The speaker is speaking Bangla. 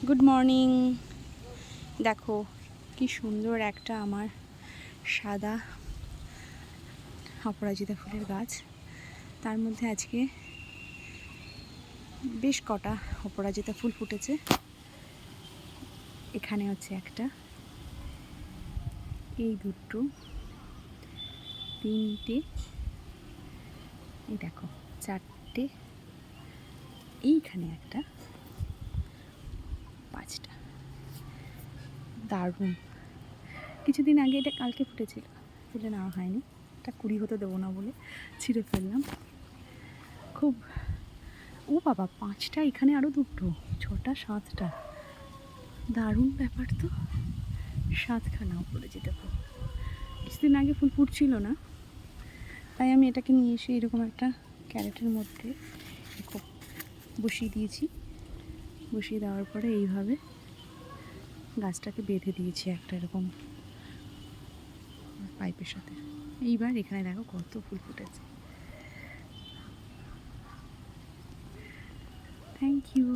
Good morning. দেখো কি সুন্দর একটা আমার সাদা অপরাজিতা ফুলের গাছ, তার মধ্যে আজকে বেশ কটা অপরাজিতা ফুল ফুটেছে। এখানে হচ্ছে একটা, এই দুটো, তিনটে, এই দেখো চারটে, এইখানে একটা, পাঁচটা। দারুণ। কিছুদিন আগে এটা কালকে ফুটেছিল, তুলে নেওয়া হয়নি, এটা কুড়ি হতে দেবো না বলে ছিঁড়ে ফেললাম। খুব, ও বাবা, পাঁচটা, এখানে আরও দুটো, ছটা, সাতটা। দারুণ ব্যাপার তো, সাতখানা অপরাজিতা ফুল। কিছুদিন আগে ফুল ফুটছিল না, তাই আমি এটাকে নিয়ে এসে এরকম একটা ক্যারেটের মধ্যে বসিয়ে দিয়েছি। বসিয়ে দেওয়ার পরে এইভাবে গাছটাকে বেঁধে দিয়েছি একটা এরকম পাইপের সাথে। এইবার এখানে দেখো কত ফুল ফুটেছে। Thank you.